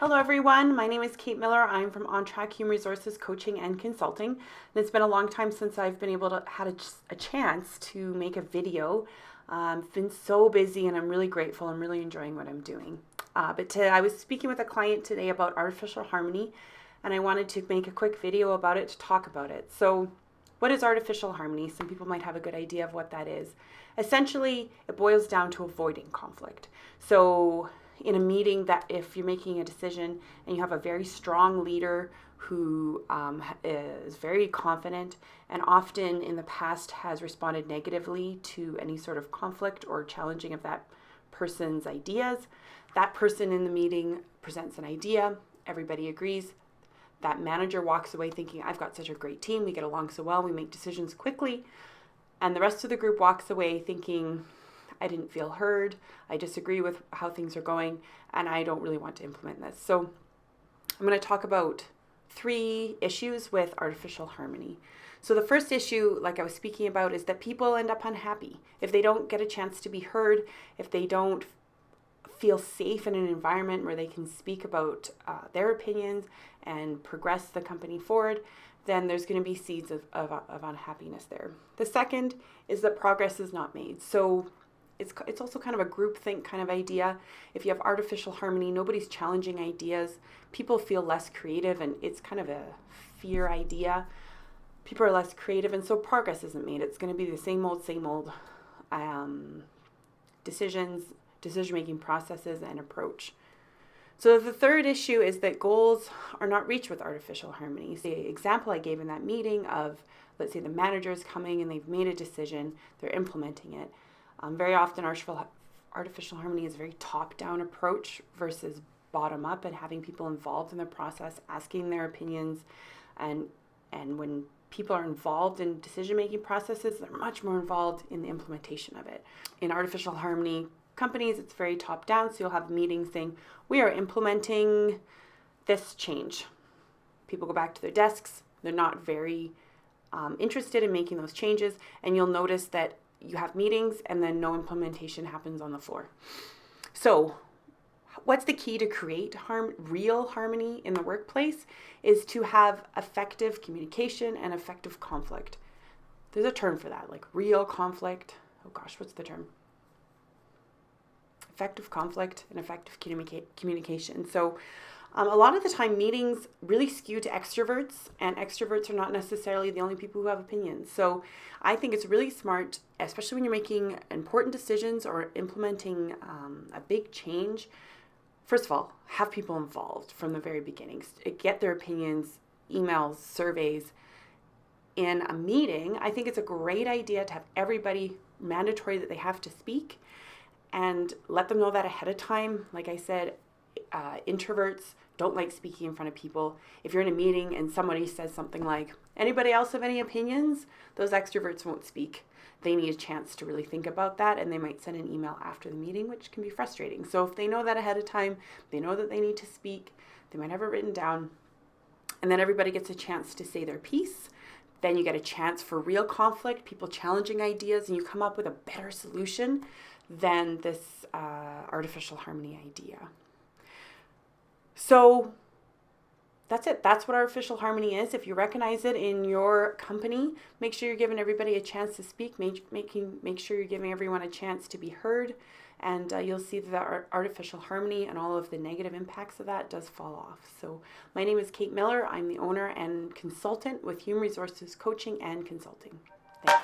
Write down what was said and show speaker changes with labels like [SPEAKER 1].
[SPEAKER 1] Hello everyone, my name is Kate Miller. I'm from On Track Human Resources Coaching and Consulting. And it's been a long time since I've been able to had a chance to make a video. I've been so busy and I'm really grateful. I'm really enjoying what I'm doing. I was speaking with a client today about artificial harmony, and I wanted to make a quick video about it to talk about it. So what is artificial harmony? Some people might have a good idea of what that is. Essentially, it boils down to avoiding conflict. So in a meeting, that if you're making a decision and you have a very strong leader who is very confident and often in the past has responded negatively to any sort of conflict or challenging of that person's ideas, that person in the meeting presents an idea, everybody agrees, that manager walks away thinking, I've got such a great team, we get along so well, we make decisions quickly, and the rest of the group walks away thinking, I didn't feel heard, I disagree with how things are going, and I don't really want to implement this. So I'm going to talk about 3 issues with artificial harmony. So the first issue, like I was speaking about, is that people end up unhappy. If they don't get a chance to be heard, if they don't feel safe in an environment where they can speak about their opinions and progress the company forward, then there's going to be seeds of unhappiness there. The second is that progress is not made. So it's also kind of a groupthink kind of idea. If you have artificial harmony, nobody's challenging ideas. People feel less creative, and it's kind of a fear idea. People are less creative, and so progress isn't made. It's going to be the same old decision-making processes and approach. So the third issue is that goals are not reached with artificial harmony. The example I gave in that meeting of, let's say the manager is coming and they've made a decision, they're implementing it. Very often artificial harmony is a very top-down approach versus bottom-up, and having people involved in the process, asking their opinions, and when people are involved in decision-making processes, they're much more involved in the implementation of it. In artificial harmony companies, it's very top-down, so you'll have meetings saying, we are implementing this change. People go back to their desks, they're not very interested in making those changes, and you'll notice that you have meetings and then no implementation happens on the floor. So what's the key to create real harmony in the workplace is to have effective communication and effective conflict. There's a term for that, like real conflict. Oh gosh, what's the term? Effective conflict and effective communication. So a lot of the time meetings really skew to extroverts, and extroverts are not necessarily the only people who have opinions. So I think it's really smart, especially when you're making important decisions or implementing a big change. First of all, have people involved from the very beginning. Get their opinions, emails, surveys. In a meeting, I think it's a great idea to have everybody mandatory that they have to speak, and let them know that ahead of time. Like I said, introverts don't like speaking in front of people. If you're in a meeting and somebody says something like, anybody else have any opinions? Those extroverts won't speak. They need a chance to really think about that, and they might send an email after the meeting, which can be frustrating. So if they know that ahead of time, they know that they need to speak, they might have it written down, and then everybody gets a chance to say their piece. Then you get a chance for real conflict, people challenging ideas, and you come up with a better solution than this artificial harmony idea. So that's it. That's what artificial harmony is. If you recognize it in your company, make sure you're giving everybody a chance to speak, make sure you're giving everyone a chance to be heard, and you'll see that artificial harmony and all of the negative impacts of that does fall off. So my name is Kate Miller. I'm the owner and consultant with Human Resources Coaching and Consulting. Thanks.